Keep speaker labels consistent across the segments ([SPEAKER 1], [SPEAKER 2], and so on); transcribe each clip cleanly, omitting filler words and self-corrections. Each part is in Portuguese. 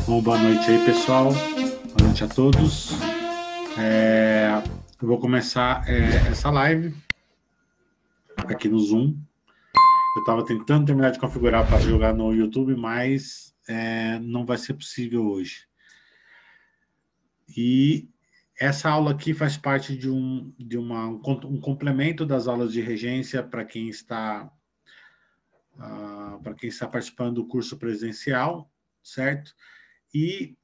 [SPEAKER 1] Bom, boa noite aí, pessoal. Boa noite a todos. Eu vou começar essa live aqui no Zoom. Eu estava tentando terminar de configurar para jogar no YouTube, mas não vai ser possível hoje. E essa aula aqui faz parte de um complemento das aulas de regência para quem está participando do curso presencial, certo? E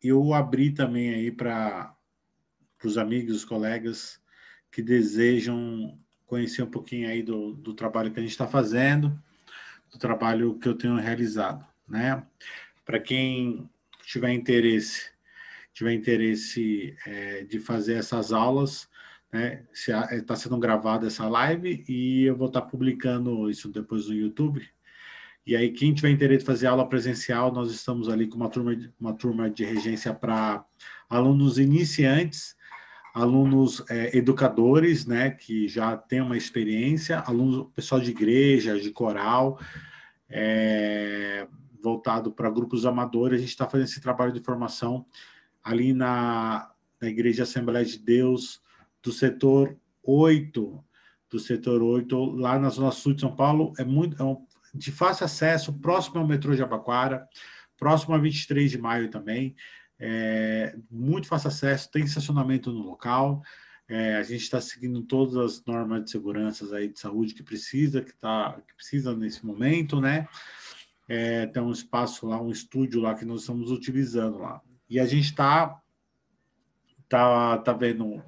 [SPEAKER 1] eu abri também aí para os amigos, os colegas que desejam conhecer um pouquinho aí do trabalho que a gente está fazendo, do trabalho que eu tenho realizado, né? Para quem tiver interesse de fazer essas aulas, né? Está sendo gravada essa live e eu vou estar publicando isso depois no YouTube. E aí, quem tiver interesse de fazer aula presencial, nós estamos ali com uma turma de regência para alunos iniciantes, alunos educadores, né, que já têm uma experiência, alunos, pessoal de igreja, de coral, voltado para grupos amadores. A gente está fazendo esse trabalho de formação ali na Igreja Assembleia de Deus, do setor 8, lá na Zona Sul de São Paulo. De fácil acesso, próximo ao metrô Jabaquara, próximo a 23 de maio também. Muito fácil acesso, tem estacionamento no local. A gente está seguindo todas as normas de segurança aí de saúde que precisa nesse momento, né? Tem um espaço lá, um estúdio lá que nós estamos utilizando lá. E a gente está vendo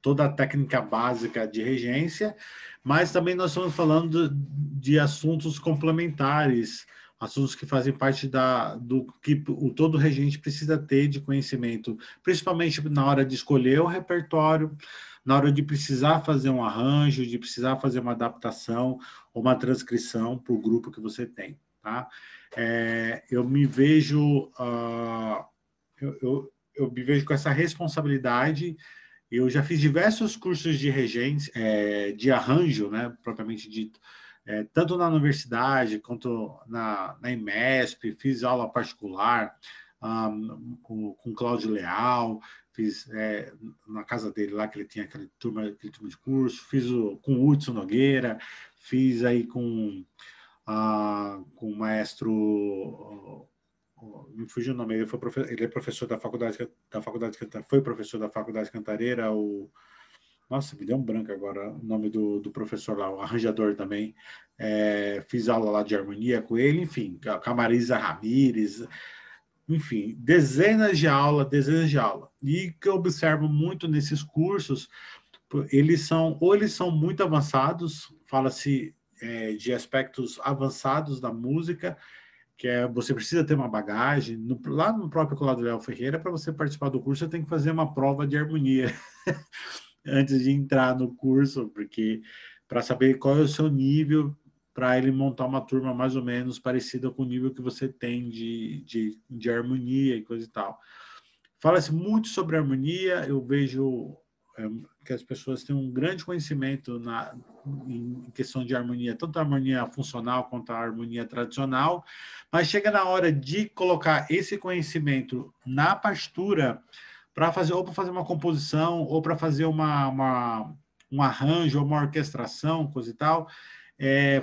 [SPEAKER 1] toda a técnica básica de regência, mas também nós estamos falando de assuntos complementares, assuntos que fazem parte do que todo regente precisa ter de conhecimento, principalmente na hora de escolher o repertório, na hora de precisar fazer um arranjo, de precisar fazer uma adaptação ou uma transcrição para o grupo que você tem, tá? Eu me vejo... eu me vejo com essa responsabilidade. Eu já fiz diversos cursos de regência, de arranjo, né, propriamente dito, tanto na universidade quanto na IMESP, fiz aula particular com Cláudio Leal, fiz na casa dele lá, que ele tinha aquele turma de curso, fiz com o Hudson Nogueira, fiz aí com o maestro... me fugiu o nome, ele é professor da faculdade foi professor da Faculdade Cantareira, nossa, me deu um branco agora o nome do professor lá, o arranjador também. Fiz aula lá de harmonia com ele, enfim, com a Marisa Ramírez, enfim, dezenas de aulas. E que eu observo muito nesses cursos, eles são muito avançados, fala-se de aspectos avançados da música, que você precisa ter uma bagagem. Lá no próprio Cláudio Leal Ferreira, para você participar do curso, você tem que fazer uma prova de harmonia antes de entrar no curso, porque para saber qual é o seu nível, para ele montar uma turma mais ou menos parecida com o nível que você tem de harmonia e coisa e tal. Fala-se muito sobre harmonia, eu vejo que as pessoas têm um grande conhecimento em questão de harmonia, tanto a harmonia funcional quanto a harmonia tradicional, mas chega na hora de colocar esse conhecimento na partitura para fazer uma composição ou para fazer um arranjo ou uma orquestração, coisa e tal.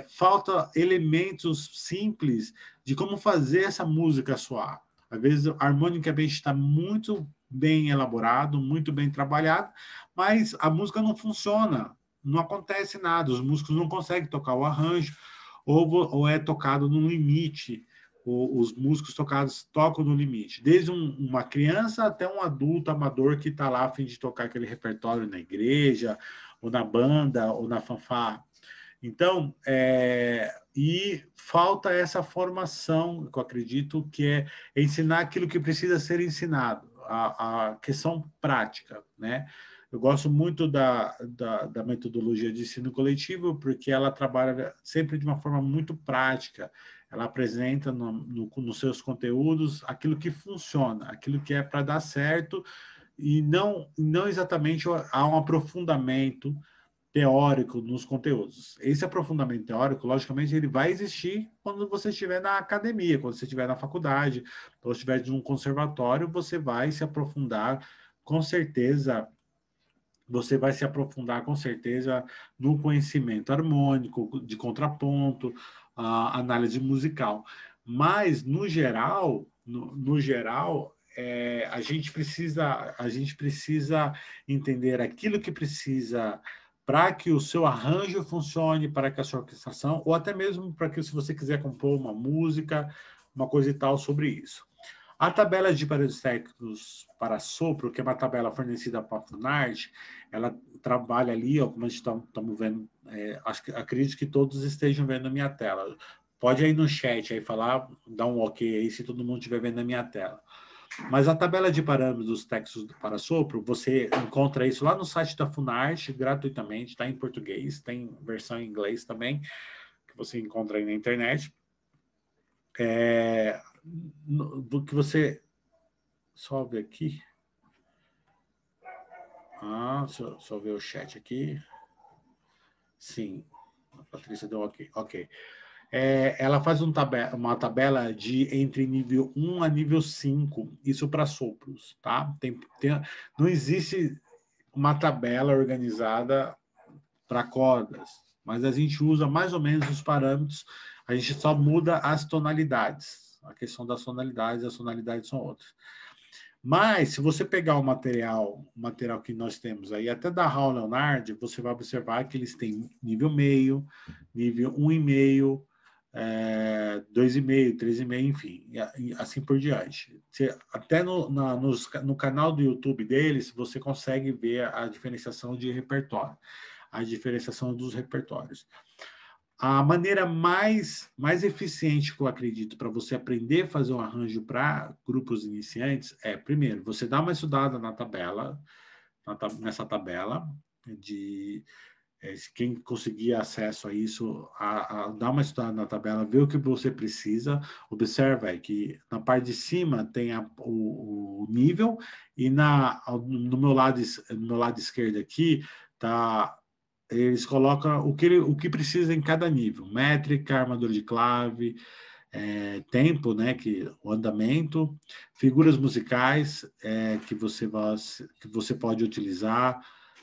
[SPEAKER 1] Falta elementos simples de como fazer essa música soar. Às vezes, harmonicamente está muito bem elaborado, muito bem trabalhado, mas a música não funciona, não acontece nada, os músicos não conseguem tocar o arranjo, ou é tocado no limite, os músicos tocam no limite, desde uma criança até um adulto amador que está lá a fim de tocar aquele repertório na igreja, ou na banda, ou na fanfarra. Então, e falta essa formação, que eu acredito que é ensinar aquilo que precisa ser ensinado, a questão prática, né? Eu gosto muito da metodologia de ensino coletivo, porque ela trabalha sempre de uma forma muito prática. Ela apresenta nos seus conteúdos aquilo que funciona, aquilo que é para dar certo, e não exatamente há um aprofundamento teórico nos conteúdos. Esse aprofundamento teórico, logicamente, ele vai existir quando você estiver na academia, quando você estiver na faculdade, ou estiver em um conservatório, você vai se aprofundar, com certeza, você vai se aprofundar, com certeza, no conhecimento harmônico, de contraponto, a análise musical. Mas, no geral, a gente precisa entender aquilo que precisa para que o seu arranjo funcione, para que a sua orquestração, ou até mesmo para que, se você quiser compor uma música, uma coisa e tal sobre isso. A tabela de parâmetros técnicos para sopro, que é uma tabela fornecida para a Funarte, ela trabalha ali, ó, como a gente estamos vendo, acredito que todos estejam vendo a minha tela. Pode aí no chat aí falar, dar um ok aí se todo mundo estiver vendo a minha tela. Mas a tabela de parâmetros dos textos para sopro, você encontra isso lá no site da Funarte, gratuitamente, está em português, tem versão em inglês também, que você encontra aí na internet. Do que você... Só ver aqui. Só ver o chat aqui. Sim, a Patrícia deu ok. Ok. Ela faz uma tabela de entre nível 1 a nível 5, isso para sopros, tá? Não existe uma tabela organizada para cordas, mas a gente usa mais ou menos os parâmetros, a gente só muda as tonalidades. A questão das tonalidades, as tonalidades são outras. Mas, se você pegar o material que nós temos aí, até da Raul Leonard, você vai observar que eles têm nível meio, nível 1,5, 2,5, 3,5, enfim, e assim por diante. Até no canal do YouTube deles, você consegue ver a diferenciação de repertório, a diferenciação dos repertórios. A maneira mais eficiente que eu acredito para você aprender a fazer um arranjo para grupos iniciantes é, primeiro, você dá uma estudada na tabela, nessa tabela, quem conseguir acesso a isso, dá uma estudada na tabela, ver o que você precisa, observa que na parte de cima tem o nível e no meu lado esquerdo aqui está... Eles colocam o que precisa em cada nível: métrica, armadura de clave, tempo, né, o andamento, figuras musicais que você pode utilizar,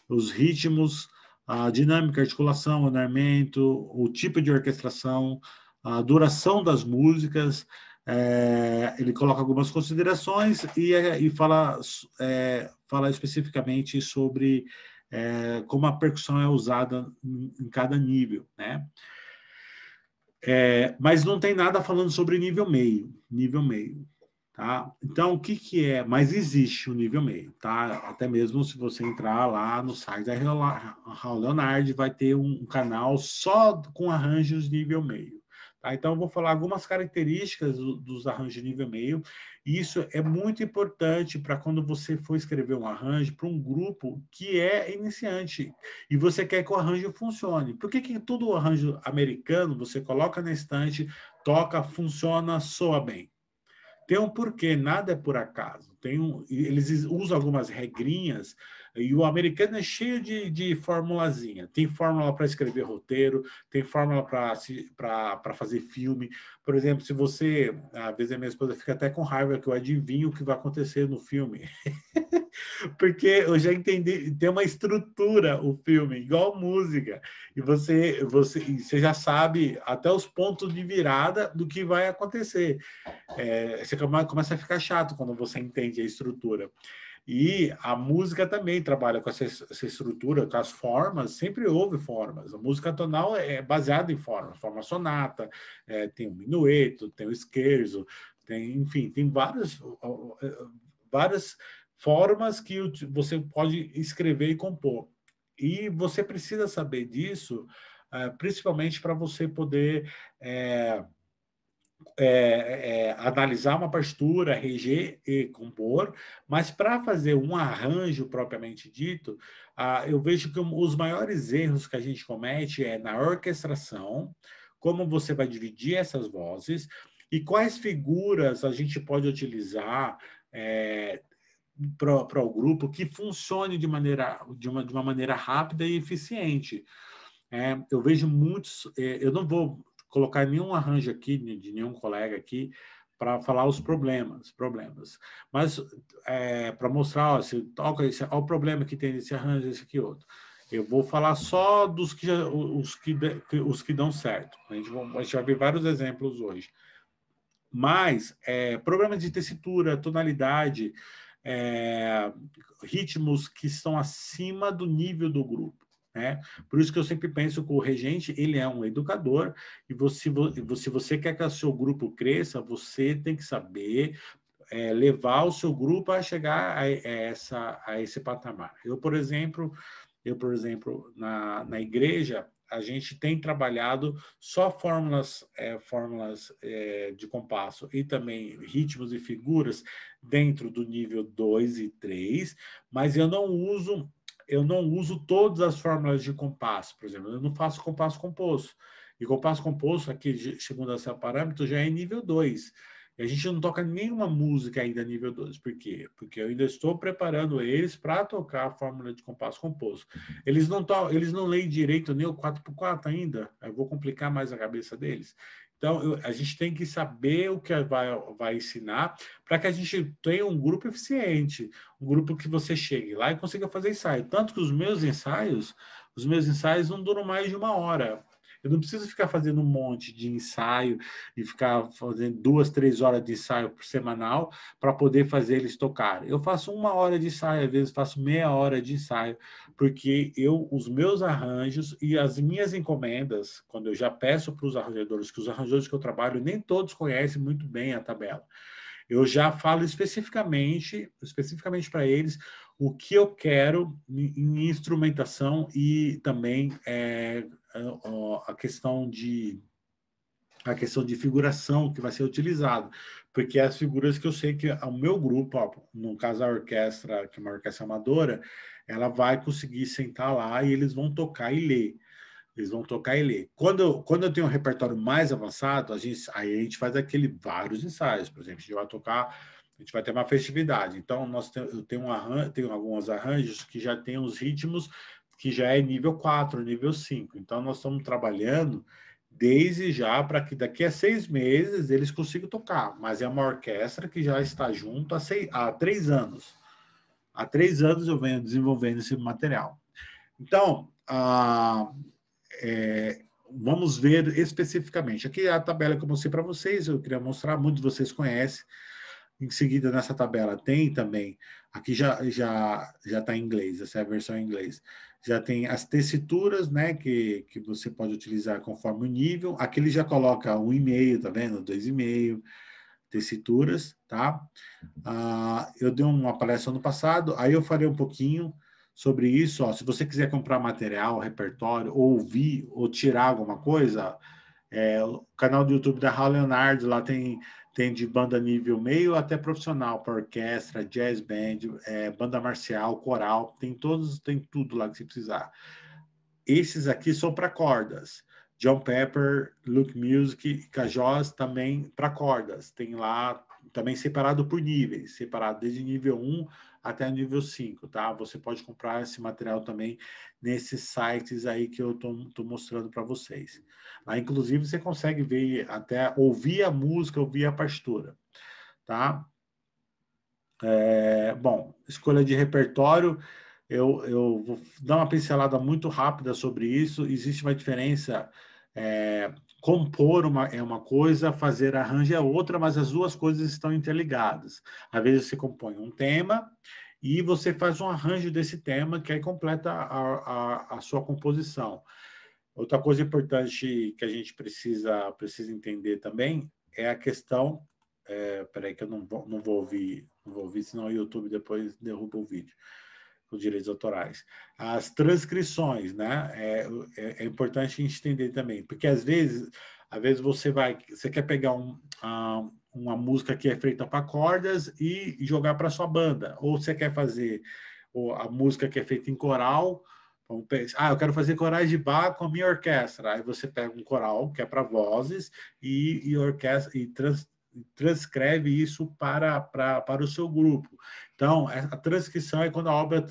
[SPEAKER 1] os ritmos, a dinâmica, articulação, andamento, o tipo de orquestração, a duração das músicas. Ele coloca algumas considerações e fala especificamente sobre como a percussão é usada em cada nível, né? Mas não tem nada falando sobre nível meio, tá? Então, o que é? Mas existe o nível meio, tá? Até mesmo se você entrar lá no site da Raul Leonard, vai ter um canal só com arranjos nível meio. Tá? Então, eu vou falar algumas características dos arranjos nível meio. E isso é muito importante para quando você for escrever um arranjo para um grupo que é iniciante e você quer que o arranjo funcione. Por que todo arranjo americano você coloca na estante, toca, funciona, soa bem? Tem um porquê, nada é por acaso. Eles usam algumas regrinhas e o americano é cheio de formulazinha. Tem fórmula para escrever roteiro, tem fórmula para fazer filme. Por exemplo, se você... Às vezes a minha esposa fica até com raiva que eu adivinho o que vai acontecer no filme. Porque eu já entendi, tem uma estrutura o filme, igual música. E você já sabe até os pontos de virada do que vai acontecer. Você começa a ficar chato quando você entende a estrutura. E a música também trabalha com essa estrutura, com as formas, sempre houve formas. A música tonal é baseada em formas, forma sonata, tem o minueto, tem o scherzo, enfim, tem várias formas que você pode escrever e compor. E você precisa saber disso, principalmente para você poder analisar uma partitura, reger e compor, mas para fazer um arranjo propriamente dito, eu vejo que os maiores erros que a gente comete é na orquestração, como você vai dividir essas vozes e quais figuras a gente pode utilizar para o grupo que funcione de uma maneira rápida e eficiente. Eu vejo muitos... eu não vou colocar nenhum arranjo aqui, de nenhum colega aqui, para falar os problemas. Mas para mostrar, ó, se toca esse, ó, o problema que tem nesse arranjo, esse aqui outro. Eu vou falar só dos os que dão certo. A gente vai ver vários exemplos hoje. Mas problemas de tessitura, tonalidade, ritmos que estão acima do nível do grupo. Né? Por isso que eu sempre penso que o regente ele é um educador e se você quer que o seu grupo cresça, você tem que saber levar o seu grupo a chegar a esse patamar. Eu, por exemplo, na igreja, a gente tem trabalhado só fórmulas de compasso e também ritmos e figuras dentro do nível 2 e 3, mas eu não uso todas as fórmulas de compasso, por exemplo, eu não faço compasso composto. E compasso composto, aqui, segundo esse parâmetro, já é nível 2. E a gente não toca nenhuma música ainda nível 2. Por quê? Porque eu ainda estou preparando eles para tocar a fórmula de compasso composto. Eles não leem direito nem o 4x4 ainda. Eu vou complicar mais a cabeça deles. Então, a gente tem que saber o que vai ensinar para que a gente tenha um grupo eficiente, um grupo que você chegue lá e consiga fazer ensaio. Tanto que os meus ensaios não duram mais de 1 hora. Eu não preciso ficar fazendo um monte de ensaio e ficar fazendo 2, 3 horas de ensaio por semanal para poder fazer eles tocarem. Eu faço 1 hora de ensaio, às vezes faço meia hora de ensaio, porque os meus arranjos e as minhas encomendas, quando eu já peço para os arranjadores, que os arranjadores que eu trabalho, nem todos conhecem muito bem a tabela. Eu já falo especificamente para eles o que eu quero em instrumentação e também a questão de figuração que vai ser utilizado, porque as figuras que eu sei que o meu grupo, ó, no caso a orquestra, que é uma orquestra amadora, ela vai conseguir sentar lá e eles vão tocar e ler. Eles vão tocar e ler. Quando eu tenho um repertório mais avançado, aí a gente faz vários ensaios. Por exemplo, a gente vai ter uma festividade. Então, eu tenho alguns arranjos que já tem os ritmos que já é nível 4, nível 5. Então, nós estamos trabalhando desde já para que daqui a 6 meses eles consigam tocar. Mas é uma orquestra que já está junto há 3 anos. Há 3 anos eu venho desenvolvendo esse material. Então, vamos ver especificamente. Aqui é a tabela que eu mostrei para vocês, eu queria mostrar, muitos de vocês conhecem. Em seguida, nessa tabela, tem também, aqui já está em inglês, essa é a versão em inglês. Já tem as tessituras, né, que você pode utilizar conforme o nível. Aqui ele já coloca 1,5, tá vendo? 2,5 tessituras, tá? Eu dei uma palestra no passado, aí eu falei um pouquinho sobre isso. Ó, se você quiser comprar material, repertório, ou ouvir, ou tirar alguma coisa, o canal do YouTube da Raul Leonardo, lá tem de banda nível meio até profissional, para orquestra, jazz band, banda marcial, coral, tem tudo lá que você precisar. Esses aqui são para cordas. John Pepper, Luke Music e Cajós também para cordas. Tem lá também separado por níveis, separado desde nível 1 até nível 5, tá? Você pode comprar esse material também nesses sites aí que eu tô mostrando para vocês. Lá, inclusive, você consegue ver, até ouvir a música, ouvir a partitura, tá? Bom, escolha de repertório, eu vou dar uma pincelada muito rápida sobre isso. Existe uma diferença, compor é uma coisa, fazer arranjo é outra, mas as duas coisas estão interligadas. Às vezes você compõe um tema e você faz um arranjo desse tema que aí completa a sua composição. Outra coisa importante que a gente precisa entender também é a questão... peraí que eu não vou ouvir, senão o YouTube depois derruba o vídeo, os direitos autorais. As transcrições, né? É importante a gente entender também, porque às vezes você quer pegar uma música que é feita para cordas e jogar para sua banda, ou você quer fazer a música que é feita em coral. Eu quero fazer corais de Bach com a minha orquestra. Aí você pega um coral que é para vozes e orquestra e transcreve isso para o seu grupo. Então, a transcrição é quando a obra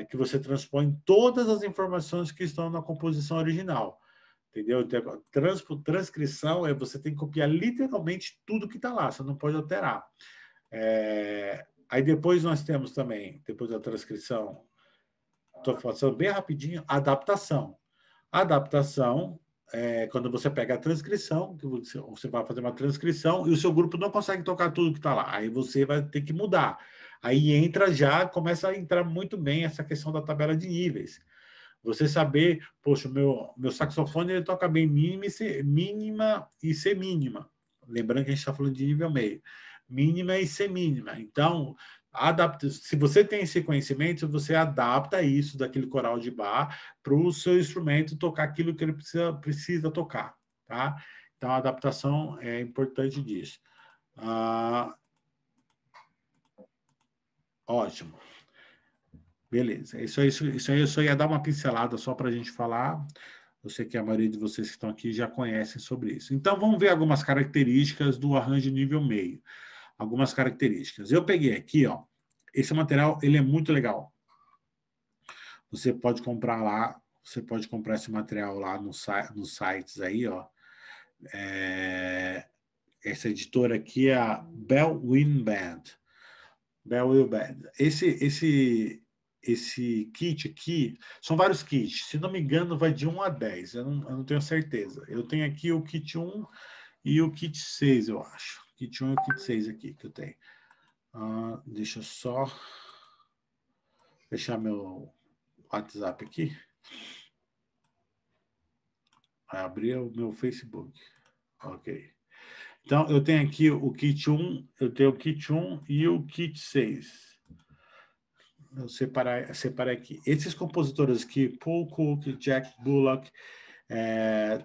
[SPEAKER 1] que você transpõe todas as informações que estão na composição original. Entendeu? Então, transcrição é você tem que copiar literalmente tudo que está lá, você não pode alterar. Aí depois nós temos também, depois da transcrição, estou falando bem rapidinho, adaptação. Adaptação é quando você pega a transcrição, que você vai fazer uma transcrição e o seu grupo não consegue tocar tudo que está lá. Aí você vai ter que mudar. Aí começa a entrar muito bem essa questão da tabela de níveis. Você saber, poxa, meu saxofone ele toca bem mínima e semínima. Lembrando que a gente está falando de nível meio. Mínima e semínima. Então, se você tem esse conhecimento, você adapta isso daquele coral de bar para o seu instrumento tocar aquilo que ele precisa tocar. Tá? Então, a adaptação é importante disso. Ótimo. Beleza, isso aí eu só ia dar uma pincelada só para a gente falar. Eu sei que a maioria de vocês que estão aqui já conhecem sobre isso. Então, vamos ver algumas características do arranjo nível meio. Algumas características. Eu peguei aqui, ó. Esse material, ele é muito legal. Você pode comprar lá, você pode comprar esse material lá nos sites aí, ó. Essa editora aqui é a Bellwind Band. Bellwind Band. Esse kit aqui, são vários kits, se não me engano vai de 1 a 10, eu não tenho certeza. Eu tenho aqui o kit 1 e o kit 6, eu acho. Kit 1 e o kit 6 aqui que eu tenho. Deixa eu só fechar meu WhatsApp aqui. Vai abrir o meu Facebook. Ok. Então, eu tenho aqui o kit 1, eu tenho o kit 1 e o kit 6. Eu separei aqui. Esses compositores aqui, Paul Cook, Jack Bullock,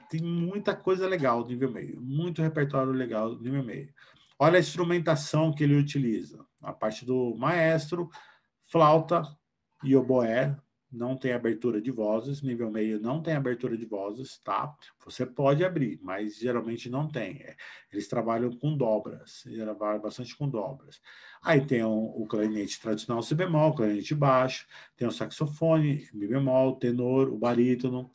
[SPEAKER 1] tem muita coisa legal no nível meio, muito repertório legal no nível meio. Olha a instrumentação que ele utiliza. A parte do maestro, flauta e oboé, não tem abertura de vozes, nível meio não tem abertura de vozes, tá? Você pode abrir, mas geralmente não tem. Eles trabalham com dobras, trabalham bastante com dobras. Aí tem o clarinete tradicional si bemol, clarinete baixo, tem o saxofone, mi bemol, tenor, o barítono,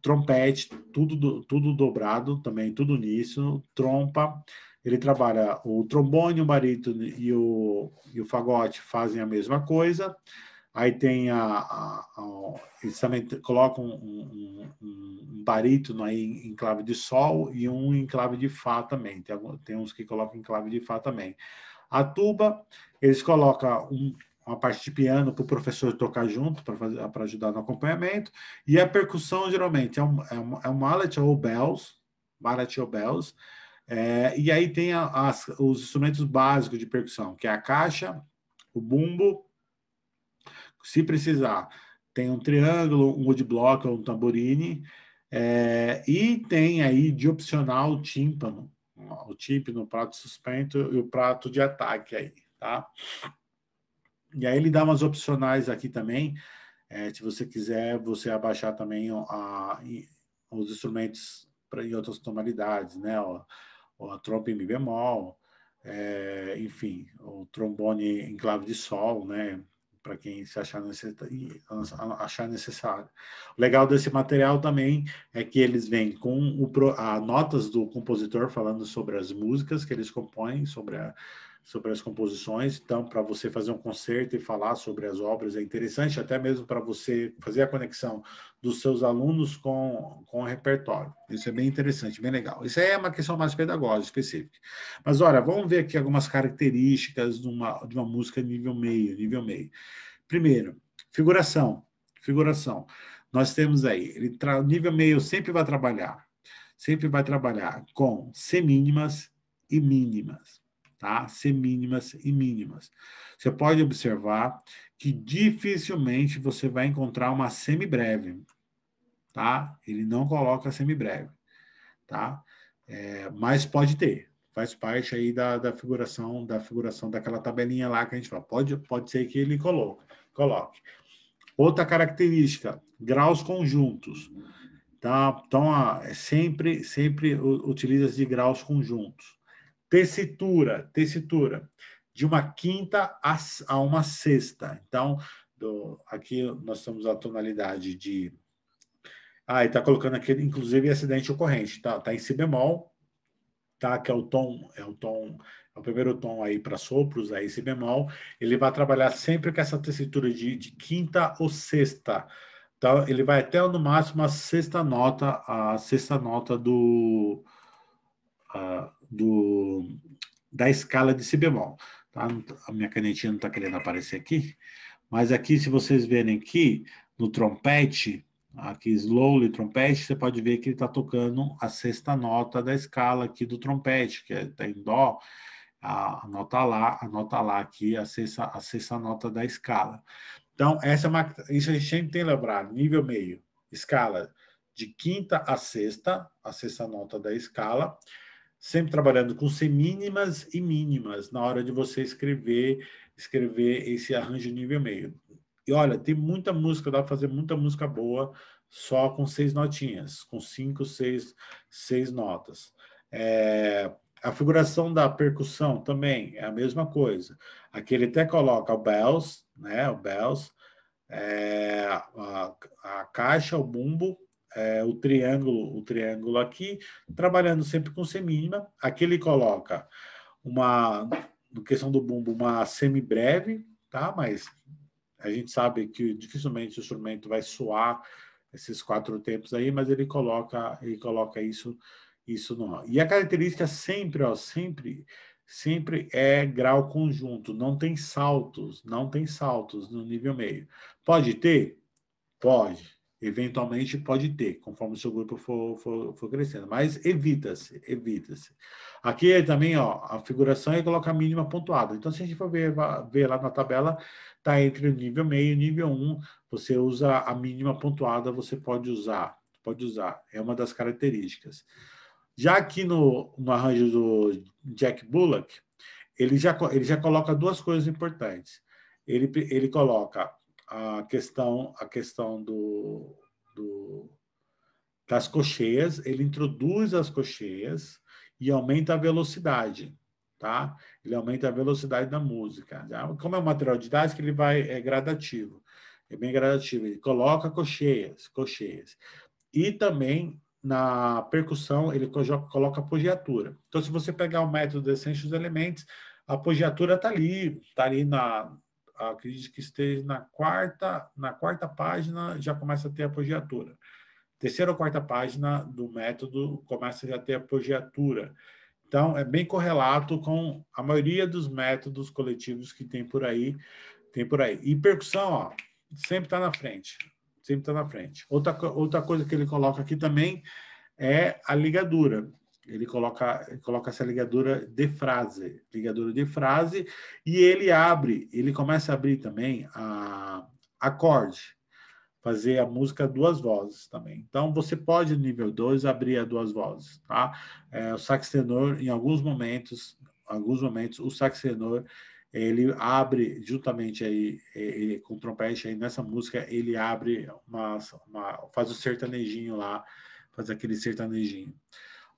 [SPEAKER 1] trompete, tudo dobrado também, tudo nisso, trompa. Ele trabalha o trombone, o barítono e o fagote fazem a mesma coisa. Aí tem eles também colocam um barítono aí em clave de sol e um em clave de fá também. Tem uns que colocam em clave de fá também. A tuba, eles colocam uma parte de piano para o professor tocar junto, para ajudar no acompanhamento. E a percussão, geralmente, é um mallet ou bells. Mallet ou bells. E aí tem os instrumentos básicos de percussão, que é a caixa, o bumbo. Se precisar, tem um triângulo, um woodblock ou um tamborim. E tem aí de opcional o tímpano. O tímpano, o prato suspenso e o prato de ataque aí, tá? E aí ele dá umas opcionais aqui também, se você quiser, você abaixar também os instrumentos em outras tonalidades, né? A trompa em mi bemol, enfim, o trombone em clave de sol, né? Para quem se achar necessário. O legal desse material também é que eles vêm com as notas do compositor falando sobre as músicas que eles compõem, sobre as composições. Então, para você fazer um concerto e falar sobre as obras é interessante, até mesmo para você fazer a conexão dos seus alunos com o repertório. Isso é bem interessante, bem legal. Isso aí é uma questão mais pedagógica, específica. Mas, olha, vamos ver aqui algumas características de uma música nível meio. Primeiro, figuração. Nós temos aí, nível meio sempre vai trabalhar com semínimas e mínimas. Tá? Semínimas e mínimas. Você pode observar que dificilmente você vai encontrar uma semibreve, tá? Ele não coloca semibreve, tá? Mas pode ter, faz parte aí da figuração daquela tabelinha lá que a gente fala. Pode ser que ele coloque. Outra característica, graus conjuntos. Tá? Então, sempre utiliza de graus conjuntos. Tessitura, de uma quinta a uma sexta. Então, aqui nós temos a tonalidade de... Ah, ele está colocando aqui, inclusive, acidente ocorrente. Tá em si bemol, tá? Que é o primeiro tom aí para sopros, aí si bemol. Ele vai trabalhar sempre com essa tessitura de quinta ou sexta. Então, ele vai até, no máximo, a sexta nota da escala de si bemol. Tá? A minha canetinha não está querendo aparecer aqui, mas aqui, se vocês verem aqui, no trompete, aqui, slowly trompete, você pode ver que ele está tocando a sexta nota da escala aqui do trompete, que está em dó, a nota lá aqui, a sexta nota da escala. Então, isso a gente sempre tem que lembrar, nível meio, escala de quinta a sexta nota da escala, sempre trabalhando com semínimas e mínimas na hora de você escrever esse arranjo nível meio. E olha, tem muita música, dá para fazer muita música boa só com 6 notinhas, com 5, 6 notas. A figuração da percussão também é a mesma coisa. Aqui ele até coloca o bells, né? O bells, a caixa, o bumbo, o triângulo aqui, trabalhando sempre com semínima. Aqui ele coloca no questão do bumbo, uma semibreve, tá? Mas a gente sabe que dificilmente o instrumento vai soar esses 4 tempos aí, mas ele coloca isso no... E a característica sempre é grau conjunto, não tem saltos no nível meio. Pode ter? Pode. Eventualmente pode ter, conforme o seu grupo for crescendo, mas evita-se. Aqui também, ó, a figuração é colocar a mínima pontuada. Então, se a gente for ver lá na tabela, está entre o nível meio e o nível 1, você usa a mínima pontuada, você pode usar. É uma das características. Já aqui no arranjo do Jack Bullock, ele já coloca 2 coisas importantes. Ele coloca a questão das cocheias, ele introduz as cocheias e aumenta a velocidade, tá? Ele aumenta a velocidade da música. Já? Como é um material didático, ele é gradativo, é bem gradativo. Ele coloca cocheias. E também, na percussão, ele coloca apogiatura. Então, se você pegar o método de Essential Elements, a apogiatura está ali acredito que esteja na quarta página, já começa a ter apogiatura. Terceira ou quarta página do método começa já a ter apogiatura. Então, é bem correlato com a maioria dos métodos coletivos que tem por aí. E percussão, ó, sempre está na frente. Outra coisa que ele coloca aqui também é a ligadura. Ele coloca essa ligadura de frase, e ele começa a abrir também a acorde, fazer a música 2 vozes também. Então, você pode, no nível 2, abrir a 2 vozes, tá? O sax tenor, em alguns momentos, o sax tenor, ele abre, juntamente aí, com o trompete, aí nessa música, ele abre faz o sertanejinho lá, faz aquele sertanejinho.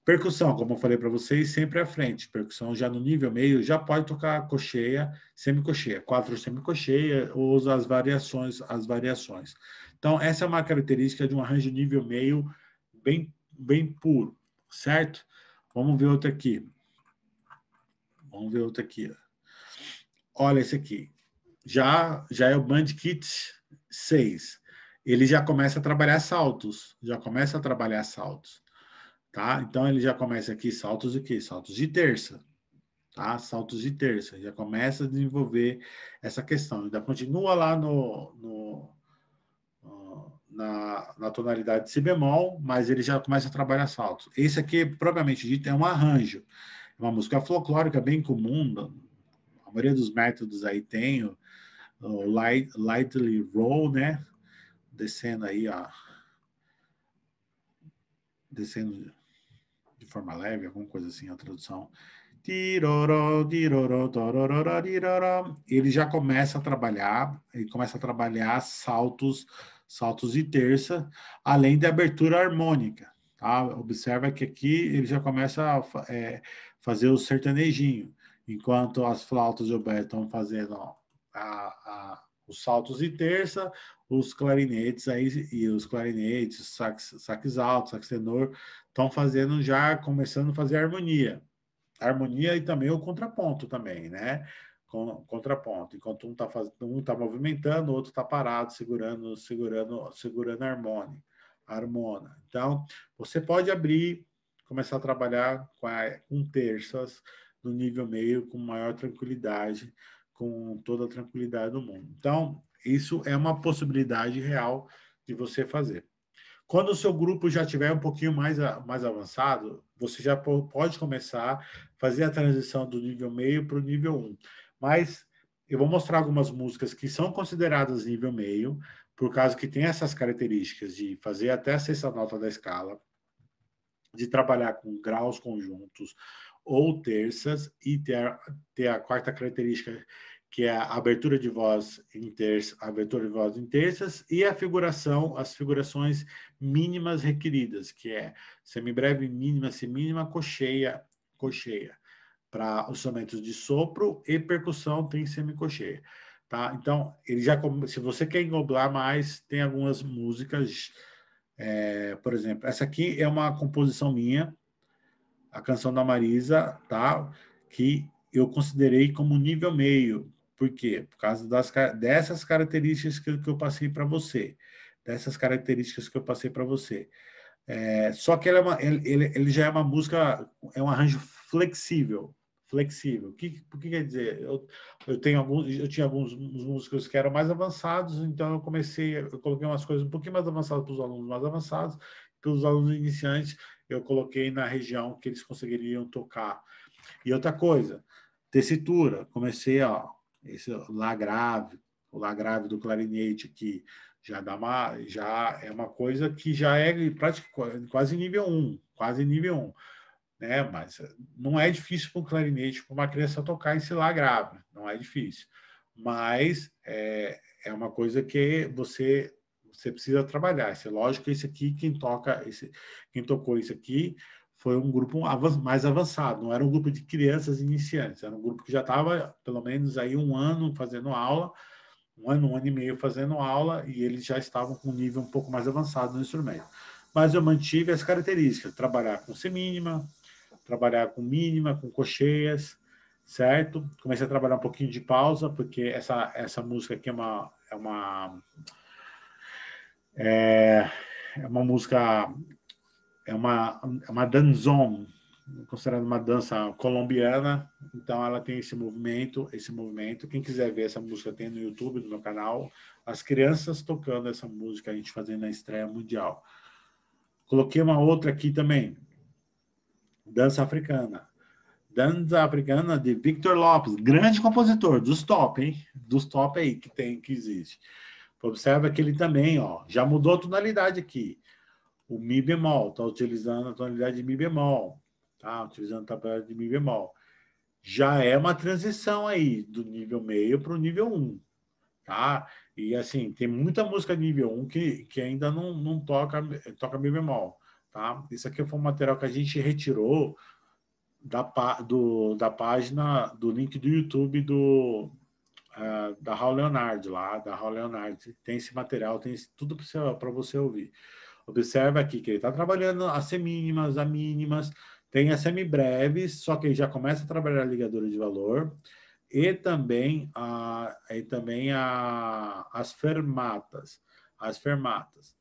[SPEAKER 1] Percussão, como eu falei para vocês, sempre à frente. Percussão já no nível meio, já pode tocar cocheia, semicocheia, 4 semicocheia, ou usar as variações. Então, essa é uma característica de um arranjo nível meio bem puro, certo? Vamos ver outra aqui. Olha esse aqui. Já é o Band Kit 6. Ele já começa a trabalhar saltos. Tá? Então, ele já começa aqui saltos de quê? Saltos de terça. Tá? Saltos de terça. Já começa a desenvolver essa questão. Ainda continua lá na tonalidade de si bemol, mas ele já começa a trabalhar saltos. Esse aqui, propriamente dito, é um arranjo. É uma música folclórica bem comum. A maioria dos métodos aí tem o lightly roll, né? Descendo aí, ó. Descendo de forma leve, alguma coisa assim, a tradução. Ele já começa a trabalhar saltos de terça, além da abertura harmônica, tá? Observa que aqui ele já começa a fazer o sertanejinho, enquanto as flautas de oboé estão fazendo ó, os saltos de terça, os clarinetes aí, e os clarinetes, saques altos, sax tenor, estão fazendo já, começando a fazer a harmonia e também o contraponto também, né? Contraponto. Enquanto um tá movimentando, o outro está parado, segurando a harmona. Então, você pode abrir, começar a trabalhar com terças no nível meio, com maior tranquilidade, com toda a tranquilidade do mundo. Então, isso é uma possibilidade real de você fazer. Quando o seu grupo já estiver um pouquinho mais avançado, você já pode começar a fazer a transição do nível meio para o nível 1. Mas eu vou mostrar algumas músicas que são consideradas nível meio, por causa que tem essas características de fazer até a sexta nota da escala, de trabalhar com graus conjuntos ou terças, e ter a quarta característica, que é a abertura de voz em terças, abertura de voz em terças, e a figuração, as figurações mínimas requeridas, que é semibreve, mínima, semínima, cocheia. Para os instrumentos de sopro e percussão tem semicocheia. Tá? Então, ele já, se você quer englobar mais, tem algumas músicas, por exemplo, essa aqui é uma composição minha, a canção da Marisa, tá? Que eu considerei como nível meio. Por quê? Por causa dessas características que eu passei para você. Dessas características que eu passei para você. Só que ele já é uma música, é um arranjo flexível. Flexível. O que quer dizer? Eu tinha alguns músicos que eram mais avançados, então eu coloquei umas coisas um pouquinho mais avançadas para os alunos mais avançados, para os alunos iniciantes, eu coloquei na região que eles conseguiriam tocar. E outra coisa, tessitura, comecei, ó, esse Lá grave, o Lá grave do clarinete aqui, já é uma coisa que já é quase nível 1, quase nível 1, né? Mas não é difícil para um clarinete, para uma criança tocar esse Lá grave, não é difícil. Mas é uma coisa que você precisa trabalhar. É lógico que esse aqui, quem tocou isso aqui foi um grupo mais avançado, não era um grupo de crianças iniciantes, era um grupo que já estava pelo menos aí um ano fazendo aula, um ano e meio fazendo aula, e eles já estavam com um nível um pouco mais avançado no instrumento. Mas eu mantive as características, trabalhar com semínima, trabalhar com mínima, com cocheias, certo? Comecei a trabalhar um pouquinho de pausa, porque essa música aqui é uma música, é uma danzón, considerada uma dança colombiana, então ela tem esse movimento. Quem quiser ver essa música tem no YouTube, no meu canal, as crianças tocando essa música, a gente fazendo a estreia mundial. Coloquei uma outra aqui também, dança africana. Dança Africana de Victor Lopes, grande compositor, dos top, hein? Dos top aí que existe. Observa que ele também, ó, já mudou a tonalidade aqui. O Mi bemol, está utilizando a tonalidade de Mi bemol, tá? Utilizando a tabela de Mi bemol. Já é uma transição aí do nível meio para o nível 1, tá? E assim, tem muita música nível 1 que ainda não toca Mi bemol, tá? Isso aqui foi um material que a gente retirou da página, do link do YouTube da Raul Leonard, lá, da Raul Leonard. Tem esse material, tem tudo para você ouvir. Observa aqui que ele está trabalhando as semínimas, as mínimas, tem as semibreves, só que ele já começa a trabalhar a ligadura de valor, e também, as fermatas. As fermatas.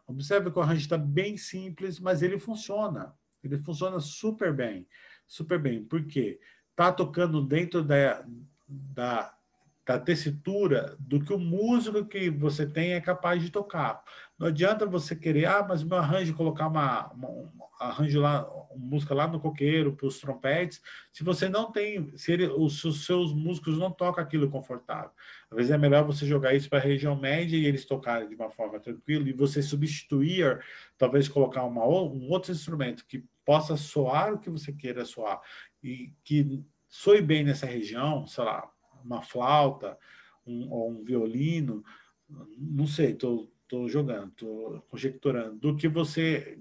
[SPEAKER 1] Observe que o arranjo está bem simples, mas ele funciona. Ele funciona super bem. Super bem. Por quê? Está tocando dentro da tessitura do que o músico que você tem é capaz de tocar. Não adianta você querer, mas meu arranjo, colocar um arranjo lá, uma música lá no coqueiro, para os trompetes, se você não tem, os seus músicos não tocam aquilo confortável. Às vezes é melhor você jogar isso para a região média e eles tocarem de uma forma tranquila, e você substituir, talvez colocar um outro instrumento que possa soar o que você queira soar, e que soe bem nessa região, sei lá, uma flauta, ou um violino, não sei, estou jogando, estou conjecturando, do que você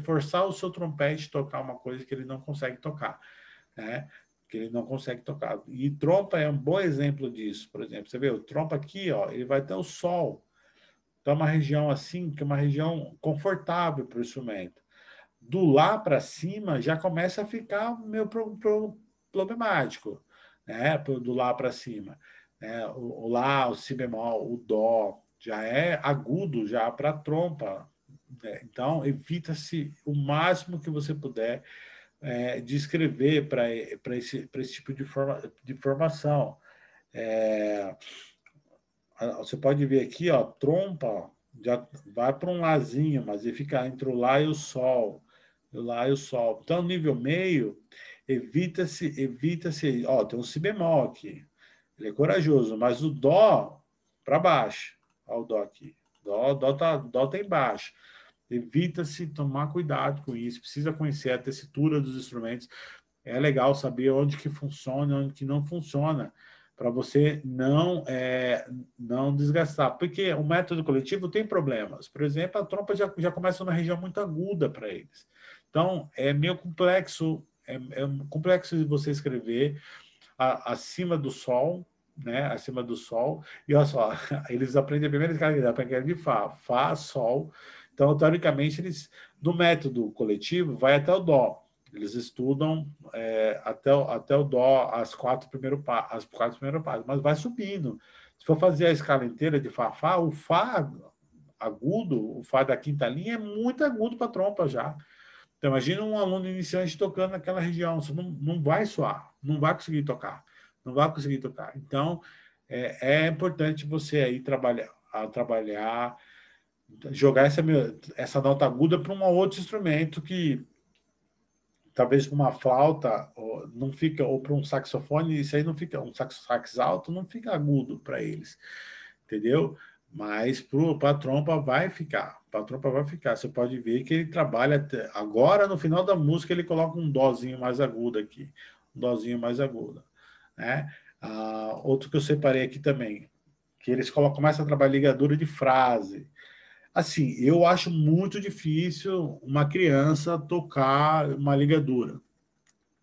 [SPEAKER 1] forçar o seu trompete a tocar uma coisa que ele não consegue tocar, né? Que ele não consegue tocar. E trompa é um bom exemplo disso, por exemplo. Você vê, o trompa aqui, ó, ele vai ter o sol. Então, é uma região assim, que é uma região confortável para o instrumento. Do lá para cima, já começa a ficar meio problemático, né? Do lá para cima. Né? O lá, o si bemol, o dó, já é agudo já para trompa. Né? Então, evita-se o máximo que você puder de escrever para esse tipo de formação. Você pode ver aqui, ó, trompa já vai para um lazinho, mas ele fica entre o lá e o sol. O lá e o sol. Então, nível meio, evita-se, ó, tem um si bemol aqui. Ele é corajoso, mas o dó para baixo. Ó, o dó aqui. Dó tá embaixo. Evita-se tomar cuidado com isso. Precisa conhecer a tessitura dos instrumentos. É legal saber onde que funciona, onde que não funciona, para você não desgastar. Porque o método coletivo tem problemas. Por exemplo, a trompa já começa numa região muito aguda para eles. Então, é meio complexo, é complexo de você escrever acima do sol, né? Acima do sol. E olha só, eles aprendem a primeira escala, aprendem de Fá, Sol. Então, teoricamente, no método coletivo, vai até o Dó. Eles estudam até o Dó, as quatro primeiras partes, mas vai subindo. Se for fazer a escala inteira de Fá, Fá, o Fá agudo, o Fá da quinta linha é muito agudo para a trompa já. Então, imagina um aluno iniciante tocando naquela região, você não vai soar, não vai conseguir tocar, não vai conseguir tocar. Então, é importante você aí trabalhar, jogar essa nota aguda para um outro instrumento que talvez para uma flauta não fica, ou para um saxofone, isso aí não fica, um sax alto não fica agudo para eles, entendeu? Mas para a trompa vai ficar, Você pode ver que ele trabalha, agora no final da música ele coloca um dózinho mais agudo aqui, um dózinho mais agudo, né? Outro que eu separei aqui também, que eles começam a trabalhar ligadura de frase. Assim, eu acho muito difícil uma criança tocar uma ligadura,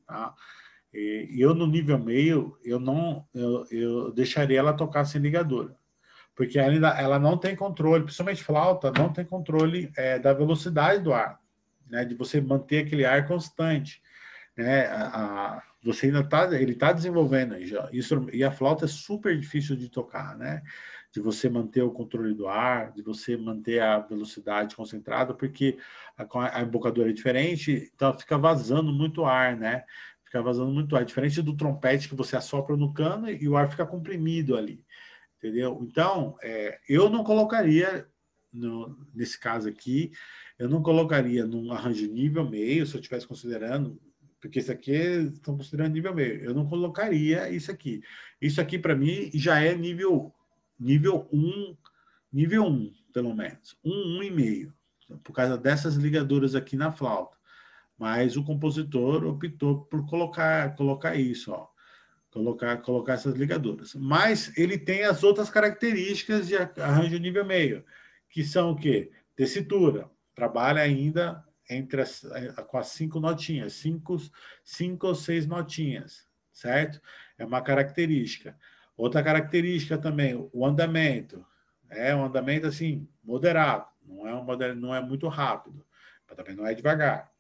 [SPEAKER 1] tá? E eu, no nível meio, eu deixaria ela tocar sem ligadura, porque ela não tem controle, principalmente flauta, não tem controle da velocidade do ar, né? De você manter aquele ar constante, né? Você ainda ele está desenvolvendo já. E a flauta é super difícil de tocar, né? De você manter o controle do ar, de você manter a velocidade concentrada, porque a embocadura é diferente, então fica vazando muito ar, né? Fica vazando muito ar. Diferente do trompete que você assopra no cano e o ar fica comprimido ali, entendeu? Então, eu não colocaria, nesse caso aqui, eu não colocaria num arranjo nível meio, se eu estivesse considerando, porque isso aqui estão considerando nível meio. Eu não colocaria isso aqui. Isso aqui, para mim, já é nível 1, pelo menos. 1,5, por causa dessas ligaduras aqui na flauta. Mas o compositor optou por colocar isso, ó. Colocar essas ligaduras. Mas ele tem as outras características de arranjo nível meio, que são o quê? Tessitura. Trabalha ainda com as 5 notinhas, 5 ou 6 notinhas, certo? É uma característica. Outra característica também, o andamento. É um andamento assim, moderado, não é muito rápido, mas também não é devagar.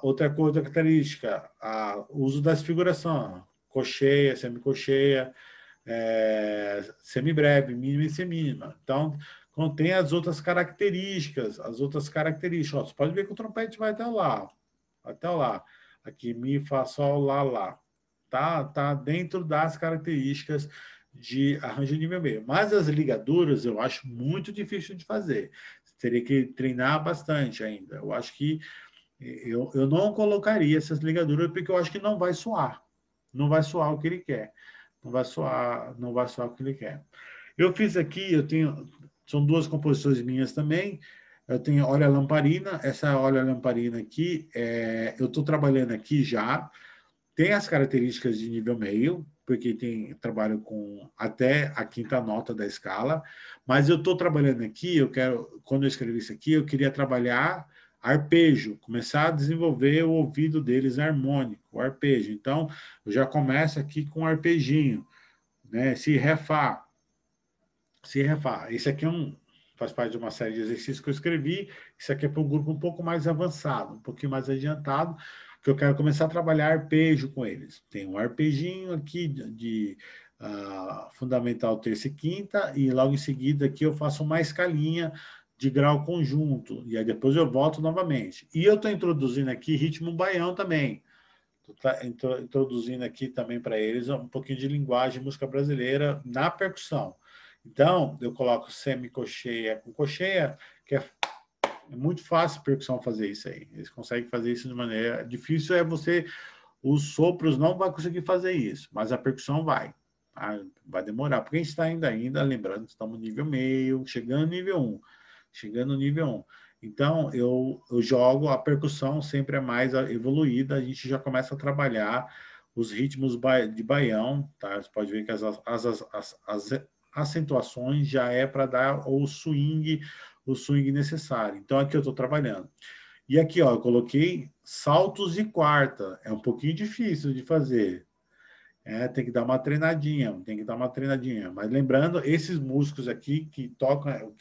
[SPEAKER 1] Outra característica, o uso das figurações, cocheia, semicocheia, semibreve, mínima e semínima. Então, contém as outras características. Ó, você pode ver que o trompete vai até lá. Até lá. Aqui, mi, fá, sol, lá, lá. Tá dentro das características de arranjo nível meio. Mas as ligaduras eu acho muito difícil de fazer. Você teria que treinar bastante ainda. Eu acho que eu não colocaria essas ligaduras porque eu acho que não vai soar. Não vai soar o que ele quer. Não vai soar o que ele quer. Eu fiz aqui, são 2 composições minhas também. Eu tenho Olha a Lamparina. Essa Olha a Lamparina aqui, eu estou trabalhando aqui já. Tem as características de nível meio, porque trabalho com até a quinta nota da escala, mas eu estou trabalhando aqui, quando eu escrevi isso aqui, eu queria trabalhar arpejo, começar a desenvolver o ouvido deles harmônico, o arpejo. Então, eu já começo aqui com um arpejinho, né? Si, ré, fá. Si, ré, fá. Esse aqui faz parte de uma série de exercícios que eu escrevi. Isso aqui é para um grupo um pouco mais avançado, um pouquinho mais adiantado, que eu quero começar a trabalhar arpejo com eles. Tem um arpejinho aqui de fundamental, terça e quinta, e logo em seguida aqui eu faço uma escalinha de grau conjunto, e aí depois eu volto novamente. E eu estou introduzindo aqui ritmo baião também. Estou introduzindo aqui também para eles um pouquinho de linguagem música brasileira na percussão. Então, eu coloco semicocheia com cocheia, que é muito fácil a percussão fazer isso aí. Eles conseguem fazer isso de maneira... Difícil é você... Os sopros não vai conseguir fazer isso, mas a percussão vai. Tá? Vai demorar, porque a gente está ainda, lembrando, estamos no nível meio, chegando no nível 1. Chegando no nível 1. Então, eu jogo a percussão, sempre é mais evoluída, a gente já começa a trabalhar os ritmos de baião, tá? Você pode ver que as acentuações já é para dar o swing necessário. Então, aqui eu estou trabalhando. E aqui, ó, eu coloquei saltos de quarta. É um pouquinho difícil de fazer. Tem que dar uma treinadinha, Mas lembrando, esses músicos aqui que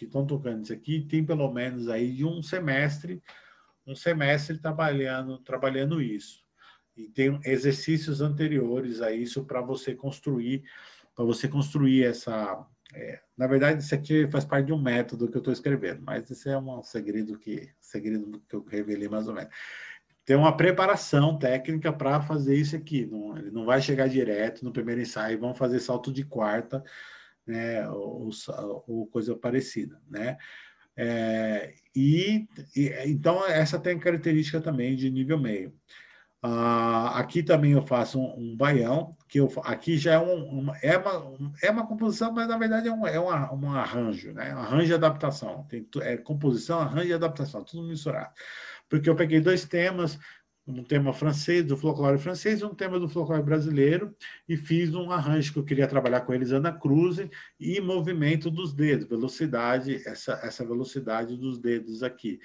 [SPEAKER 1] estão tocando isso aqui, tem pelo menos aí de um semestre trabalhando isso. E tem exercícios anteriores a isso para você construir essa... na verdade, isso aqui faz parte de um método que eu estou escrevendo, mas esse é um segredo que eu revelei mais ou menos. Tem uma preparação técnica para fazer isso aqui. Ele não vai chegar direto no primeiro ensaio e vão fazer salto de quarta, né, ou coisa parecida, né? Então, essa tem característica também de nível meio. Aqui também eu faço um baião, aqui já é uma composição, mas na verdade um arranjo, né? Arranjo e adaptação. Composição, arranjo e adaptação, tudo misturado. Porque eu peguei 2 temas, um tema francês, do folclore francês, e um tema do folclore brasileiro, e fiz um arranjo que eu queria trabalhar com eles, Ana Cruz, e movimento dos dedos, velocidade, essa velocidade dos dedos aqui.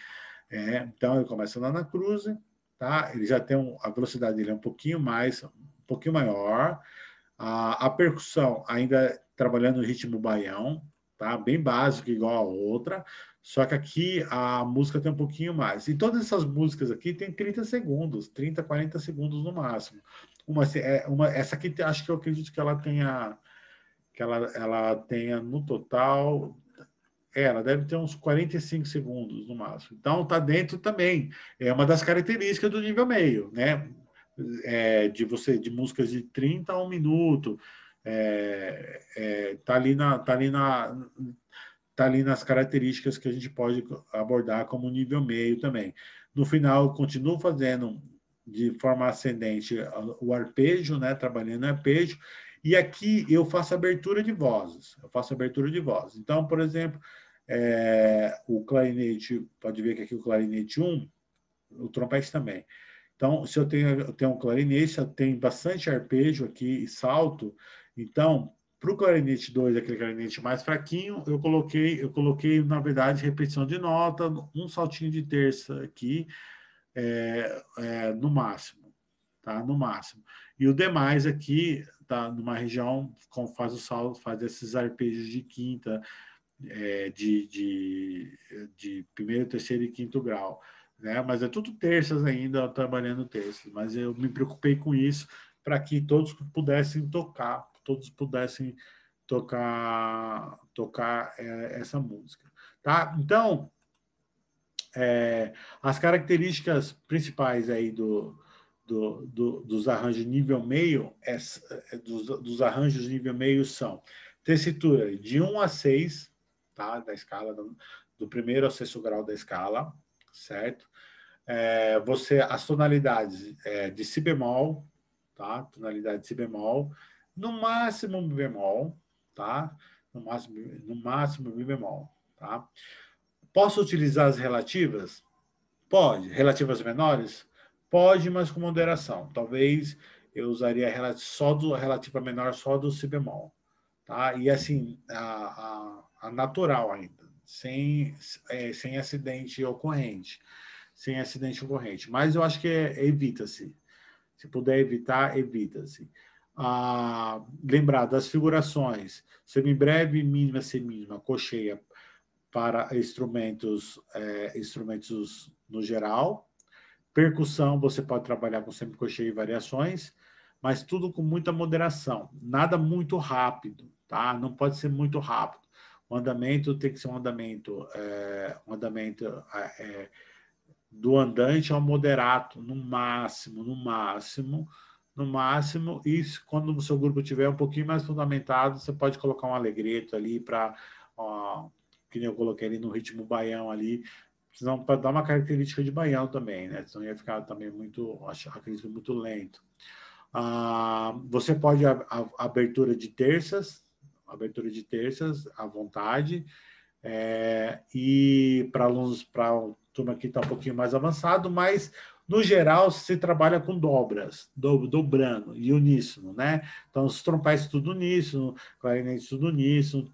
[SPEAKER 1] Então, eu começo na Ana Cruz, tá? Ele já tem a velocidade dele é um pouquinho maior. A percussão ainda trabalhando no ritmo baião, tá? Bem básico, igual a outra, só que aqui a música tem um pouquinho mais. E todas essas músicas aqui tem 30 segundos, 30, 40 segundos no máximo. Essa aqui, acho que eu acredito que ela tenha no total... ela deve ter uns 45 segundos no máximo. Então, está dentro também. É uma das características do nível meio, né? De músicas de 30 a 1 minuto. Tá ali nas características que a gente pode abordar como nível meio também. No final, eu continuo fazendo de forma ascendente o arpejo, né? Trabalhando arpejo. E aqui eu faço abertura de vozes. Então, por exemplo, o clarinete, pode ver que aqui o clarinete 1, o trompete também. Então, se eu tenho um clarinete, eu tenho bastante arpejo aqui e salto. Então, para o clarinete 2, aquele clarinete mais fraquinho, eu coloquei, na verdade, repetição de nota, um saltinho de terça aqui, no máximo, tá? No máximo. E o demais aqui, tá numa região, faz o salto, faz esses arpejos de quinta, de primeiro, terceiro e quinto grau, né? Mas é tudo terças ainda, trabalhando terças. Mas eu me preocupei com isso para que todos pudessem tocar essa música, tá? Então, as características principais aí dos arranjos nível meio, dos arranjos nível meio são tessitura de 1 a 6, tá? Da escala, do primeiro ao sexto grau da escala, certo? As tonalidades de si bemol, tá? Tonalidade de si bemol, no máximo mi bemol, tá? No máximo mi bemol, tá? Posso utilizar as relativas? Pode. Relativas menores? Pode, mas com moderação. Talvez eu usaria a relativa menor só do si bemol, tá? E assim, a natural ainda, sem acidente ocorrente. Sem acidente ocorrente. Mas eu acho que evita-se. Se puder evitar, evita-se. Lembrar das figurações, semibreve, mínima, semínima, cocheia para instrumentos no geral. Percussão, você pode trabalhar com semicocheia e variações, mas tudo com muita moderação. Nada muito rápido, tá? Não pode ser muito rápido. O andamento tem que ser um andamento do andante ao moderato, no máximo, e quando o seu grupo tiver um pouquinho mais fundamentado, você pode colocar um alegreto ali para, que nem eu coloquei ali no ritmo baião ali, senão para dar uma característica de baião também, né? Senão ia ficar também acredito, muito lento. Você pode abertura de terças à vontade, e para alunos, para turma que está um pouquinho mais avançado, mas no geral se trabalha com dobras, dobrando e uníssono, né? Então os trompetes tudo uníssono, clarinetes tudo uníssono,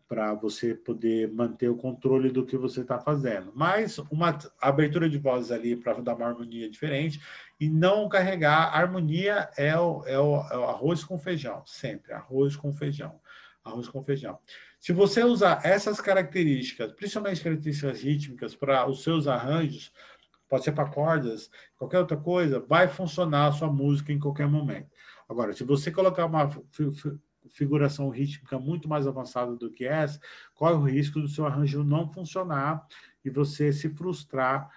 [SPEAKER 1] para você poder manter o controle do que você está fazendo. Mas uma abertura de vozes ali para dar uma harmonia diferente e não carregar. A harmonia é o arroz com feijão, sempre, arroz com feijão. Arroz com feijão. Se você usar essas características, principalmente características rítmicas, para os seus arranjos, pode ser para cordas, qualquer outra coisa, vai funcionar a sua música em qualquer momento. Agora, se você colocar uma figuração rítmica muito mais avançada do que essa, corre o risco do seu arranjo não funcionar e você se frustrar.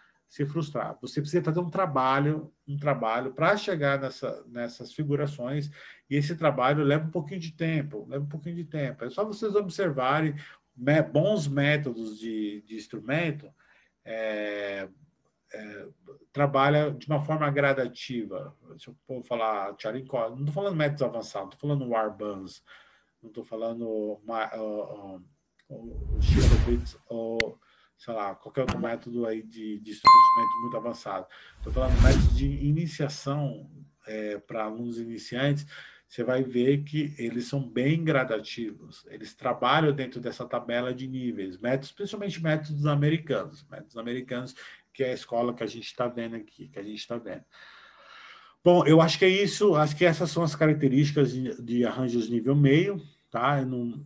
[SPEAKER 1] Você precisa fazer um trabalho para chegar nessas figurações, e esse trabalho leva um pouquinho de tempo, É só vocês observarem bons métodos de instrumento, trabalha de uma forma gradativa. Se eu for falar Tcharinkovsky, não estou falando métodos avançados, estou falando warbands, não estou falando o Chico ou sei lá, qualquer outro método aí de instrumento muito avançado. Estou falando métodos de iniciação para alunos iniciantes. Você vai ver que eles são bem gradativos. Eles trabalham dentro dessa tabela de níveis, métodos, principalmente métodos americanos, que é a escola que a gente está vendo aqui, Bom, eu acho que é isso. Acho que essas são as características de arranjos nível meio, tá? Eu não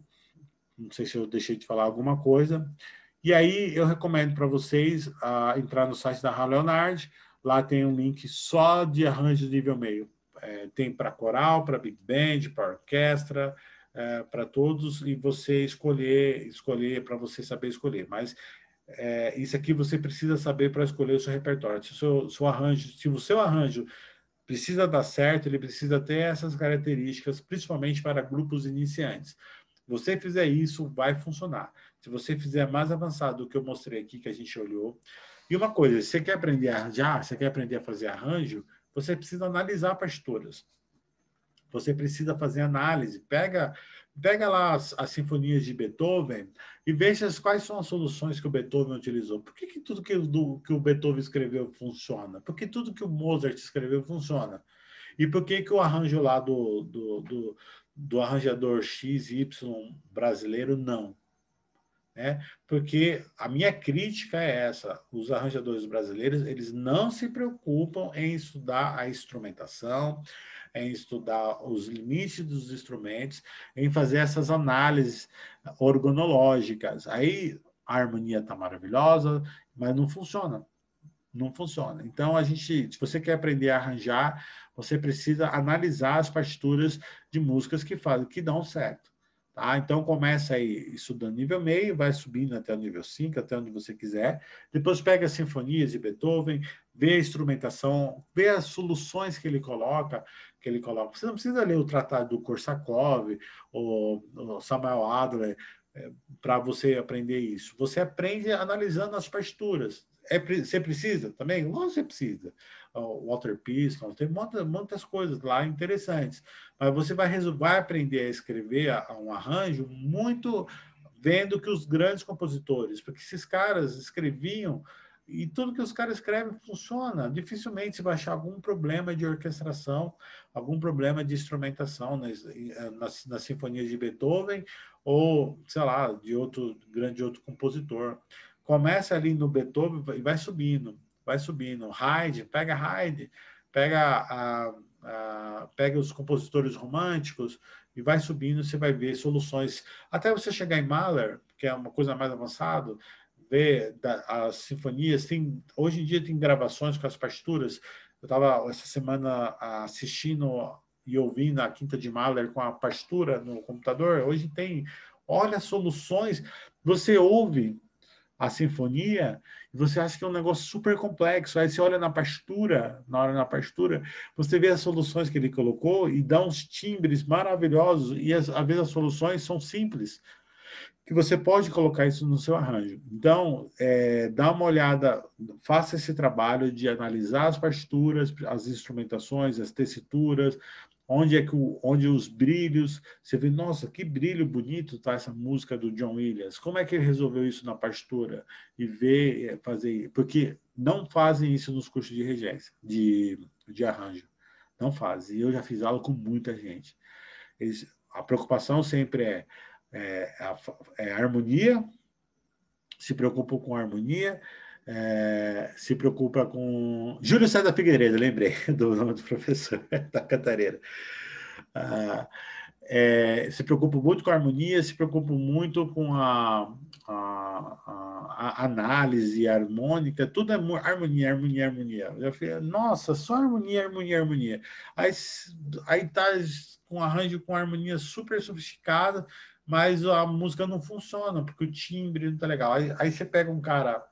[SPEAKER 1] sei se eu deixei de falar alguma coisa. E aí eu recomendo para vocês entrar no site da Raul Leonard. Lá tem um link só de arranjos nível meio. Tem para coral, para big band, para orquestra, para todos, e você escolher para você saber escolher. Mas isso aqui você precisa saber para escolher o seu repertório. Se o seu arranjo precisa dar certo, ele precisa ter essas características, principalmente para grupos iniciantes. Você fizer isso, vai funcionar. Se você fizer mais avançado do que eu mostrei aqui, que a gente olhou. E uma coisa, se você quer aprender a arranjar, você quer aprender a fazer arranjo, você precisa analisar partituras. Você precisa fazer análise. Pega lá as sinfonias de Beethoven e veja quais são as soluções que o Beethoven utilizou. Por que tudo que o Beethoven escreveu funciona? Por que tudo que o Mozart escreveu funciona? E por que o arranjo lá do arranjador XY brasileiro não? Porque a minha crítica é essa: os arranjadores brasileiros, eles não se preocupam em estudar a instrumentação, em estudar os limites dos instrumentos, em fazer essas análises organológicas. Aí a harmonia está maravilhosa, mas não funciona. Não funciona. Então, se você quer aprender a arranjar, você precisa analisar as partituras de músicas que dão certo. Tá? Então, começa aí estudando nível meio, vai subindo até o nível 5, até onde você quiser. Depois pega as sinfonias de Beethoven, vê a instrumentação, vê as soluções que ele coloca. Você não precisa ler o Tratado do Korsakov ou Samuel Adler para você aprender isso. Você aprende analisando as partituras. Você precisa também? Lógico que você precisa. O Walter Piston, tem muitas coisas lá interessantes. Mas você vai aprender a escrever um arranjo muito vendo que os grandes compositores, porque esses caras escreviam E tudo que os caras escrevem funciona. Dificilmente você vai achar algum problema de orquestração, algum problema de instrumentação nas sinfonias de Beethoven ou, sei lá, de outro compositor. Começa ali no Beethoven e vai subindo, vai subindo. Haydn, pega os compositores românticos e vai subindo, você vai ver soluções. Até você chegar em Mahler, que é uma coisa mais avançada, ver as sinfonias. Hoje em dia tem gravações com as partituras. Eu estava essa semana assistindo e ouvindo a Quinta de Mahler com a partitura no computador. Hoje tem, olha, soluções. Você ouve a sinfonia e você acha que é um negócio super complexo. Aí você olha na partitura, na partitura, você vê as soluções que ele colocou e dá uns timbres maravilhosos. E às vezes as soluções são simples, que você pode colocar isso no seu arranjo. Então, dá uma olhada, faça esse trabalho de analisar as partituras, as instrumentações, as tessituras, onde os brilhos, você vê, nossa, que brilho bonito tá essa música do John Williams. Como é que ele resolveu isso na partitura? E ver, fazer, porque não fazem isso nos cursos de regência, de arranjo. Não fazem. E eu já fiz aula com muita gente. A preocupação sempre é a harmonia, se preocupa com a harmonia, se preocupa com... Júlio César Figueiredo, lembrei do nome do professor da Cantareira. Se preocupa muito com a harmonia, se preocupa muito com a análise harmônica, tudo é harmonia, harmonia, harmonia. Eu falei, nossa, só harmonia, harmonia, harmonia. Aí tá com um arranjo com harmonia super sofisticada, mas a música não funciona, porque o timbre não tá legal. Aí você pega um cara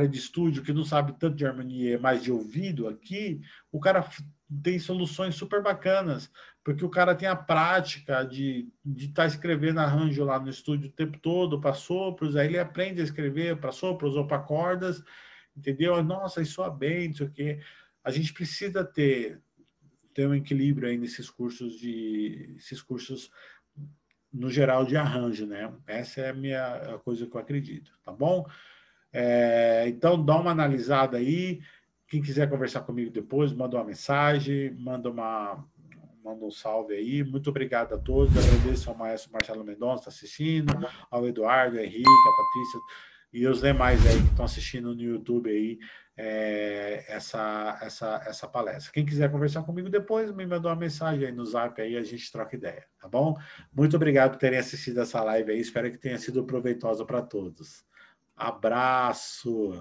[SPEAKER 1] de estúdio que não sabe tanto de harmonia, mais de ouvido aqui, o cara tem soluções super bacanas, porque o cara tem a prática de estar escrevendo arranjo lá no estúdio o tempo todo, para sopros, aí ele aprende a escrever para sopros ou para cordas, entendeu? Nossa, isso soa bem, não sei o quê. A gente precisa ter um equilíbrio aí nesses cursos no geral de arranjo, né? Essa é a coisa que eu acredito, tá bom? Então, dá uma analisada aí. Quem quiser conversar comigo depois, manda uma mensagem, manda um salve aí. Muito obrigado a todos. Agradeço ao maestro Marcelo Mendonça, que está assistindo, ao Eduardo, ao Henrique, à Patrícia e os demais aí que estão assistindo no YouTube aí essa palestra. Quem quiser conversar comigo depois, me manda uma mensagem aí no Zap aí, a gente troca ideia, tá bom? Muito obrigado por terem assistido essa live aí. Espero que tenha sido proveitosa para todos. Abraço!